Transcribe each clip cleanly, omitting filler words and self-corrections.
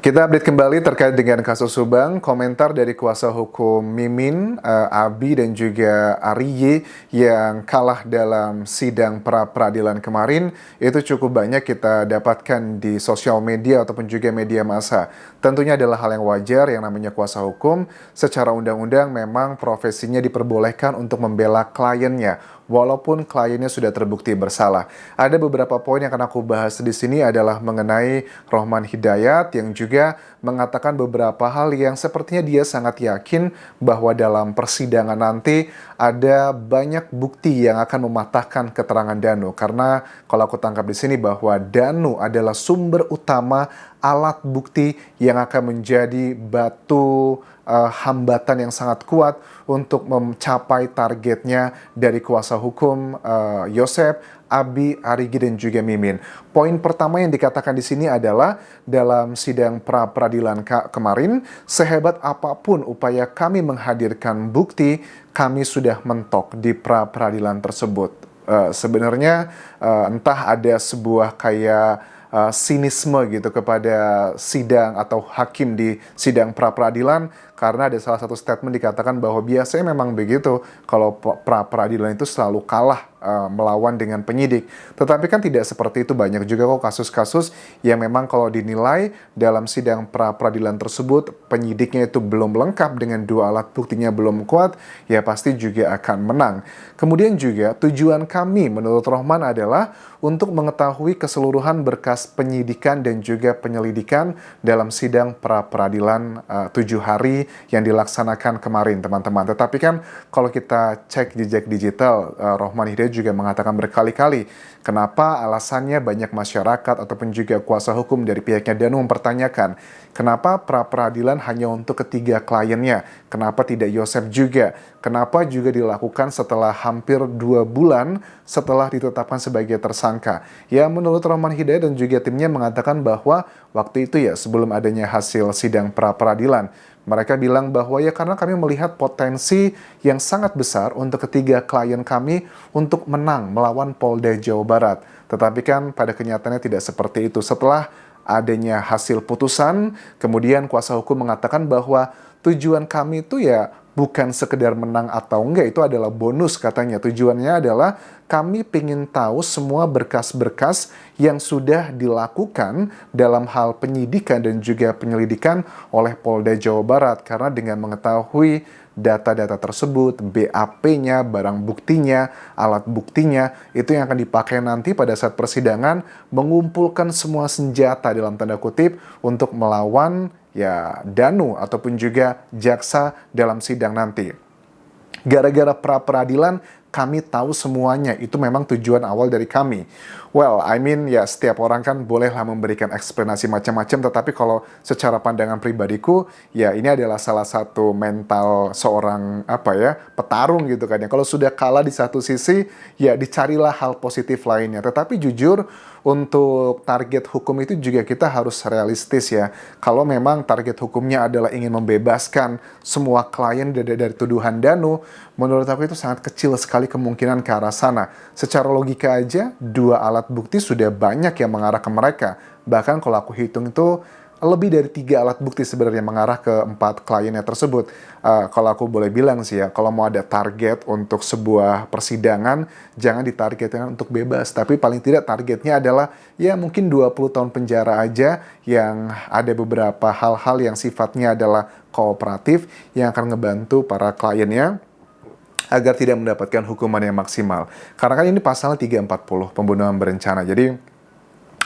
Kita update kembali terkait dengan kasus Subang. Komentar dari kuasa hukum Mimin, Abi dan juga Ariye yang kalah dalam sidang pra-peradilan kemarin itu cukup banyak kita dapatkan di sosial media ataupun juga media massa. Tentunya adalah hal yang wajar yang namanya kuasa hukum. Secara undang-undang memang profesinya diperbolehkan untuk membela kliennya, walaupun kliennya sudah terbukti bersalah. Ada beberapa poin yang akan aku bahas di sini adalah mengenai Rohman Hidayat yang juga mengatakan beberapa hal yang sepertinya dia sangat yakin bahwa dalam persidangan nanti ada banyak bukti yang akan mematahkan keterangan Danu. Karena kalau aku tangkap di sini bahwa Danu adalah sumber utama alat bukti yang akan menjadi batu hambatan yang sangat kuat untuk mencapai targetnya dari kuasa hukum Yosep, Abi, Arigi dan juga Mimin. Poin pertama yang dikatakan di sini adalah dalam sidang pra-peradilan kemarin, sehebat apapun upaya kami menghadirkan bukti, kami sudah mentok di pra-peradilan tersebut. Sebenarnya entah ada sebuah kayak sinisme gitu kepada sidang atau hakim di sidang pra-peradilan, karena ada salah satu statement dikatakan bahwa biasanya memang begitu kalau pra-peradilan itu selalu kalah melawan dengan penyidik. Tetapi kan tidak seperti itu, banyak juga kok kasus-kasus yang memang kalau dinilai dalam sidang pra-peradilan tersebut penyidiknya itu belum lengkap dengan dua alat buktinya belum kuat, ya pasti juga akan menang. Kemudian juga tujuan kami menurut Rohman adalah untuk mengetahui keseluruhan berkas penyidikan dan juga penyelidikan dalam sidang pra-peradilan 7 hari yang dilaksanakan kemarin, teman-teman. Tetapi kan kalau kita cek jejak digital, Rohman Hidayat juga mengatakan berkali-kali kenapa alasannya banyak masyarakat ataupun juga kuasa hukum dari pihaknya Danu mempertanyakan kenapa pra-peradilan hanya untuk ketiga kliennya, kenapa tidak Yosep juga, kenapa juga dilakukan setelah hampir 2 bulan setelah ditetapkan sebagai tersangka. Ya, menurut Rohman Hidayat dan juga timnya mengatakan bahwa waktu itu ya sebelum adanya hasil sidang pra-peradilan, mereka bilang bahwa ya karena kami melihat potensi yang sangat besar untuk ketiga klien kami untuk menang melawan Polda Jawa Barat. Tetapi kan pada kenyataannya tidak seperti itu. Setelah adanya hasil putusan, kemudian kuasa hukum mengatakan bahwa tujuan kami itu ya bukan sekedar menang atau enggak, itu adalah bonus katanya. Tujuannya adalah kami ingin tahu semua berkas-berkas yang sudah dilakukan dalam hal penyidikan dan juga penyelidikan oleh Polda Jawa Barat. Karena dengan mengetahui data-data tersebut, BAP-nya, barang buktinya, alat buktinya, itu yang akan dipakai nanti pada saat persidangan mengumpulkan semua senjata dalam tanda kutip untuk melawan ya Danu ataupun juga jaksa dalam sidang nanti. Gara-gara pra-peradilan kami tahu semuanya, itu memang tujuan awal dari kami. Well, I mean ya setiap orang kan bolehlah memberikan eksplanasi macam-macam, tetapi kalau secara pandangan pribadiku, ya ini adalah salah satu mental seorang petarung gitu kan ya. Kalau sudah kalah di satu sisi, ya dicarilah hal positif lainnya. Tetapi jujur untuk target hukum itu juga kita harus realistis ya. Kalau memang target hukumnya adalah ingin membebaskan semua klien dari tuduhan Danu, menurut aku itu sangat kecil sekali kemungkinan ke arah sana. Secara logika aja, dua alat bukti sudah banyak yang mengarah ke mereka. Bahkan kalau aku hitung itu lebih dari 3 alat bukti sebenarnya mengarah ke 4 kliennya tersebut. Kalau aku boleh bilang sih ya, kalau mau ada target untuk sebuah persidangan, jangan ditargetkan untuk bebas. Tapi paling tidak targetnya adalah ya mungkin 20 tahun penjara aja, yang ada beberapa hal-hal yang sifatnya adalah kooperatif yang akan ngebantu para kliennya agar tidak mendapatkan hukuman yang maksimal. Karena kan ini pasalnya 340, pembunuhan berencana. Jadi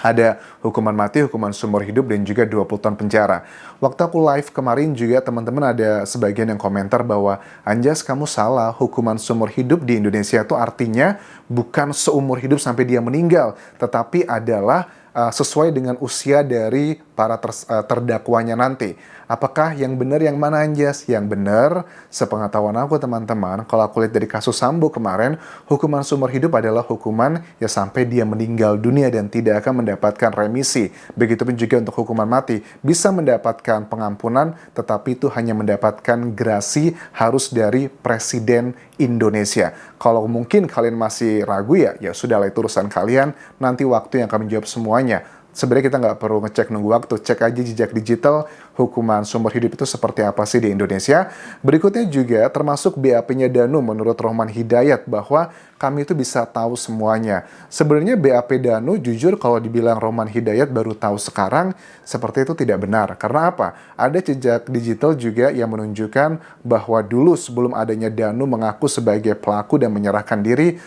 ada hukuman mati, hukuman seumur hidup, dan juga 20 tahun penjara. Waktu aku live kemarin juga teman-teman ada sebagian yang komentar bahwa Anjas kamu salah, hukuman seumur hidup di Indonesia itu artinya bukan seumur hidup sampai dia meninggal, tetapi adalah sesuai dengan usia dari para terdakwanya nanti. Apakah yang benar yang mana, Anjas? Yang benar, sepengetahuan aku teman-teman, kalau aku lihat dari kasus Sambo kemarin, hukuman seumur hidup adalah hukuman ya sampai dia meninggal dunia dan tidak akan mendapatkan remisi. Begitupun juga untuk hukuman mati, bisa mendapatkan pengampunan, tetapi itu hanya mendapatkan grasi harus dari Presiden Indonesia. Kalau mungkin kalian masih ragu ya sudahlah itu urusan kalian, nanti waktu yang akan menjawab semuanya. sebenarnya kita nggak perlu ngecek nunggu waktu, cek aja jejak digital hukuman seumur hidup itu seperti apa sih di Indonesia. Berikutnya juga termasuk BAP-nya Danu menurut Rohman Hidayat bahwa kami itu bisa tahu semuanya. Sebenarnya BAP Danu jujur kalau dibilang Rohman Hidayat baru tahu sekarang, seperti itu tidak benar. Karena apa? Ada jejak digital juga yang menunjukkan bahwa dulu sebelum adanya Danu mengaku sebagai pelaku dan menyerahkan diri,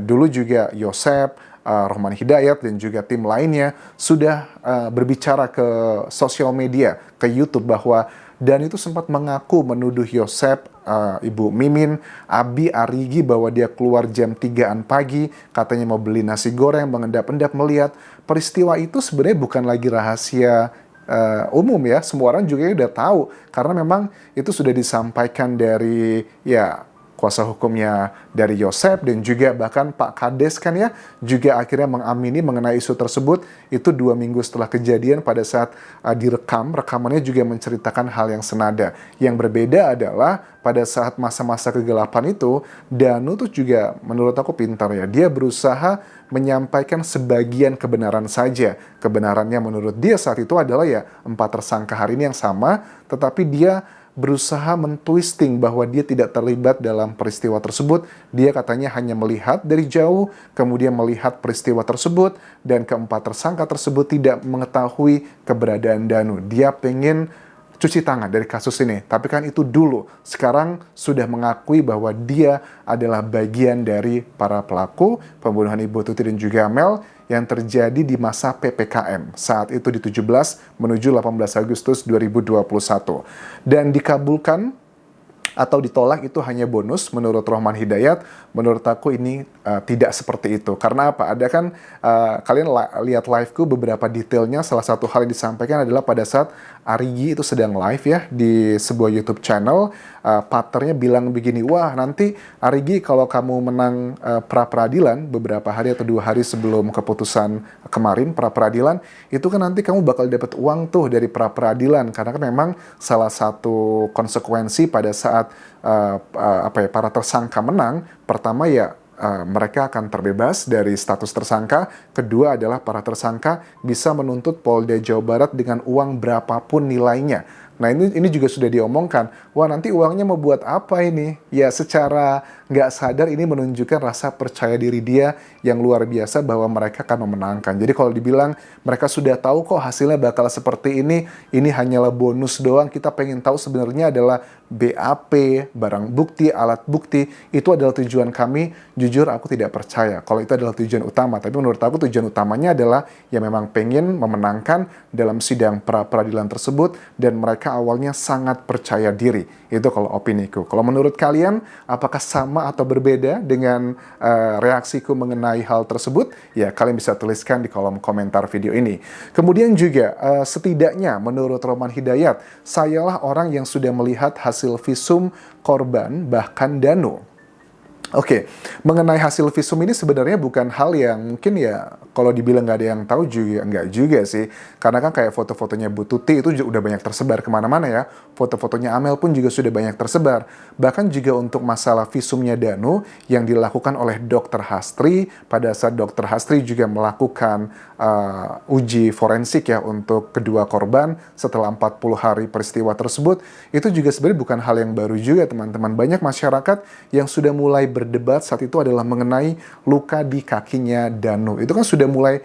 dulu juga Yosep, Rohman Hidayat dan juga tim lainnya sudah berbicara ke sosial media, ke YouTube bahwa Dan itu sempat mengaku menuduh Yosep, Ibu Mimin, Abi, Arigi bahwa dia keluar jam 3-an pagi, katanya mau beli nasi goreng, mengendap-endap melihat peristiwa itu sebenarnya bukan lagi rahasia umum ya, semua orang juga udah tahu karena memang itu sudah disampaikan dari ya kuasa hukumnya dari Yosep dan juga bahkan Pak Kades kan ya juga akhirnya mengamini mengenai isu tersebut itu 2 minggu setelah kejadian pada saat rekamannya juga menceritakan hal yang senada. Yang berbeda adalah pada saat masa-masa kegelapan itu Danu tuh juga menurut aku pintar ya, dia berusaha menyampaikan sebagian kebenaran saja. Kebenarannya menurut dia saat itu adalah ya 4 tersangka hari ini yang sama, tetapi dia berusaha mentwisting bahwa dia tidak terlibat dalam peristiwa tersebut. Dia katanya hanya melihat dari jauh, kemudian melihat peristiwa tersebut, dan keempat tersangka tersebut tidak mengetahui keberadaan Danu. Dia pengen cuci tangan dari kasus ini, tapi kan itu dulu. Sekarang sudah mengakui bahwa dia adalah bagian dari para pelaku pembunuhan Ibu Tuti dan juga Amel yang terjadi di masa PPKM. Saat itu di 17 menuju 18 Agustus 2021. Dan dikabulkan atau ditolak itu hanya bonus menurut Rohman Hidayat. Menurut aku ini tidak seperti itu. Karena apa? Ada kan kalian lihat liveku beberapa detailnya. Salah satu hal yang disampaikan adalah pada saat Arigi itu sedang live ya di sebuah YouTube channel, partnernya bilang begini, wah nanti Arigi kalau kamu menang pra-peradilan beberapa hari atau 2 hari sebelum keputusan kemarin pra-peradilan, itu kan nanti kamu bakal dapat uang tuh dari pra-peradilan. Karena kan memang salah satu konsekuensi pada saat para tersangka menang, pertama ya mereka akan terbebas dari status tersangka. Kedua adalah para tersangka bisa menuntut Polda Jawa Barat dengan uang berapapun nilainya. Nah ini juga sudah diomongkan, wah nanti uangnya mau buat apa ini? Ya secara nggak sadar ini menunjukkan rasa percaya diri dia yang luar biasa bahwa mereka akan memenangkan. Jadi kalau dibilang mereka sudah tahu kok hasilnya bakal seperti ini hanyalah bonus doang. Kita pengen tahu sebenarnya adalah BAP, barang bukti, alat bukti, itu adalah tujuan kami. Jujur aku tidak percaya kalau itu adalah tujuan utama. Tapi menurut aku tujuan utamanya adalah ya memang pengen memenangkan dalam sidang pra-peradilan tersebut dan mereka awalnya sangat percaya diri. Itu kalau opiniku. Kalau menurut kalian, apakah sama atau berbeda dengan reaksiku mengenai hal tersebut? Ya, kalian bisa tuliskan di kolom komentar video ini. Kemudian juga, setidaknya menurut Rohman Hidayat, sayalah orang yang sudah melihat hasil visum korban, bahkan Danu. Oke, mengenai hasil visum ini sebenarnya bukan hal yang mungkin ya kalau dibilang nggak ada yang tahu juga nggak juga sih. Karena kan kayak foto-fotonya Bu Tuti itu udah banyak tersebar kemana-mana ya. Foto-fotonya Amel pun juga sudah banyak tersebar. Bahkan juga untuk masalah visumnya Danu yang dilakukan oleh Dr. Hastri, pada saat Dr. Hastri juga melakukan uji forensik ya untuk kedua korban setelah 40 hari peristiwa tersebut. Itu juga sebenarnya bukan hal yang baru juga teman-teman. Banyak masyarakat yang sudah mulai berdebat saat itu adalah mengenai luka di kakinya Danu. Itu kan sudah mulai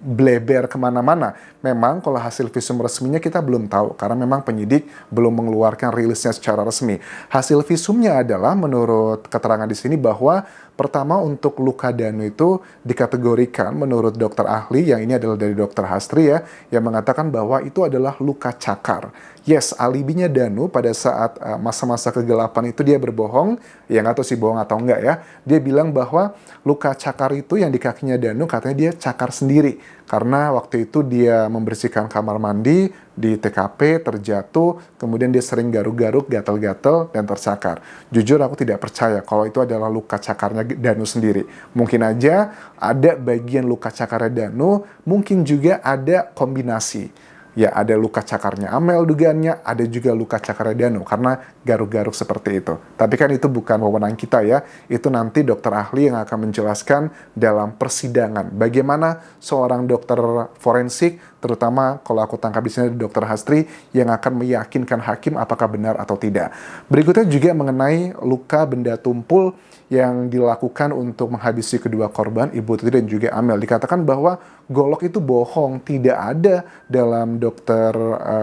bleber kemana-mana. Memang kalau hasil visum resminya kita belum tahu karena memang penyidik belum mengeluarkan rilisnya secara resmi. Hasil visumnya adalah menurut keterangan di sini bahwa pertama untuk luka Danu itu dikategorikan menurut dokter ahli, yang ini adalah dari dokter Hastri ya, yang mengatakan bahwa itu adalah luka cakar. Yes, alibinya Danu pada saat masa-masa kegelapan itu dia berbohong, ya nggak tahu sih bohong atau enggak ya. Dia bilang bahwa luka cakar itu yang di kakinya Danu katanya dia cakar sendiri. Karena waktu itu dia membersihkan kamar mandi di TKP, terjatuh, kemudian dia sering garuk-garuk, gatal-gatal, dan tercakar. Jujur aku tidak percaya kalau itu adalah luka cakarnya Danu sendiri. Mungkin aja ada bagian luka cakarnya Danu, mungkin juga ada kombinasi Ya ada luka cakarnya Amel dugaannya, ada juga luka cakarnya Danu karena garuk-garuk seperti itu. Tapi kan itu bukan wewenang kita ya, itu nanti dokter ahli yang akan menjelaskan dalam persidangan. Bagaimana seorang dokter forensik, terutama kalau aku tangkap di sini dokter Hastri, yang akan meyakinkan hakim apakah benar atau tidak. Berikutnya juga mengenai luka benda tumpul yang dilakukan untuk menghabisi kedua korban, Ibu Tuti dan juga Amel. Dikatakan bahwa golok itu bohong, tidak ada dalam dokter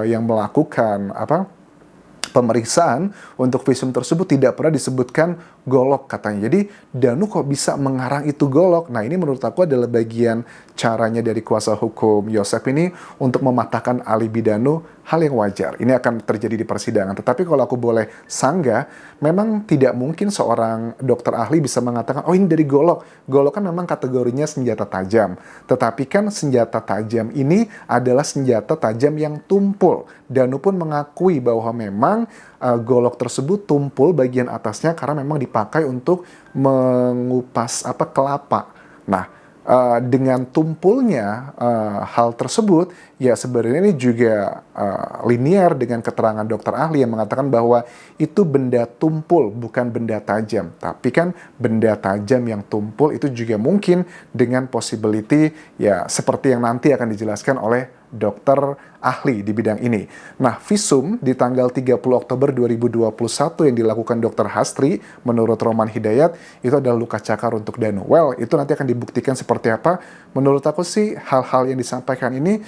yang melakukan pemeriksaan untuk visum tersebut tidak pernah disebutkan golok katanya. Jadi Danu kok bisa mengarang itu golok? Nah ini menurut aku adalah bagian caranya dari kuasa hukum Yosef ini untuk mematahkan alibi Danu, hal yang wajar. Ini akan terjadi di persidangan. Tetapi kalau aku boleh sanggah, memang tidak mungkin seorang dokter ahli bisa mengatakan, oh ini dari golok. Golok kan memang kategorinya senjata tajam. Tetapi kan senjata tajam ini adalah senjata tajam yang tumpul. Danu pun mengakui bahwa memang golok tersebut tumpul bagian atasnya karena memang dipakai untuk mengupas kelapa. Nah, dengan tumpulnya hal tersebut, ya sebenarnya ini juga linear dengan keterangan dokter ahli yang mengatakan bahwa itu benda tumpul, bukan benda tajam. Tapi kan benda tajam yang tumpul itu juga mungkin dengan possibility ya seperti yang nanti akan dijelaskan oleh dokter ahli di bidang ini. Nah, visum di tanggal 30 Oktober 2021 yang dilakukan dokter Hastri menurut Roman Hidayat itu adalah luka cakar untuk Danu. Well, itu nanti akan dibuktikan seperti apa. Menurut aku sih hal-hal yang disampaikan ini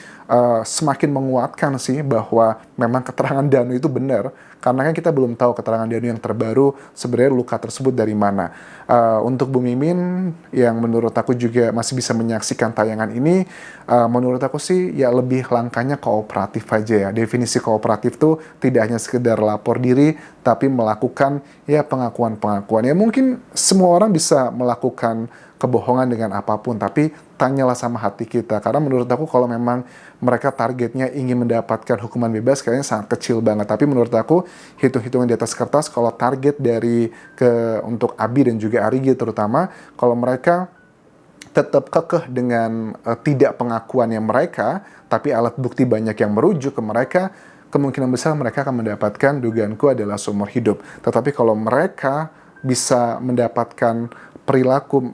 semakin menguatkan sih bahwa memang keterangan Danu itu benar. Karena kan kita belum tahu keterangan Danu yang terbaru sebenarnya luka tersebut dari mana. Untuk Bu Mimin yang menurut aku juga masih bisa menyaksikan tayangan ini, menurut aku sih ya lebih langkahnya kooperatif aja ya. Definisi kooperatif tuh tidak hanya sekedar lapor diri, tapi melakukan ya pengakuan-pengakuan. Ya mungkin semua orang bisa melakukan kebohongan dengan apapun, tapi tanyalah sama hati kita. Karena menurut aku kalau memang mereka targetnya ingin mendapatkan hukuman bebas, kayaknya sangat kecil banget. Tapi menurut aku, hitung-hitungan di atas kertas, kalau target untuk Abi dan juga Arigi terutama, kalau mereka tetap kekeh dengan tidak pengakuannya mereka, tapi alat bukti banyak yang merujuk ke mereka, kemungkinan besar mereka akan mendapatkan dugaanku adalah seumur hidup. Tetapi kalau mereka bisa mendapatkan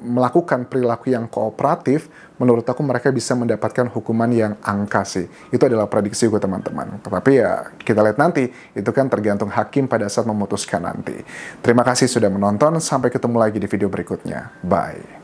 melakukan perilaku yang kooperatif, menurut aku mereka bisa mendapatkan hukuman yang angka sih. Itu adalah prediksi gue teman-teman. Tetapi ya kita lihat nanti, itu kan tergantung hakim pada saat memutuskan nanti. Terima kasih sudah menonton, sampai ketemu lagi di video berikutnya. Bye.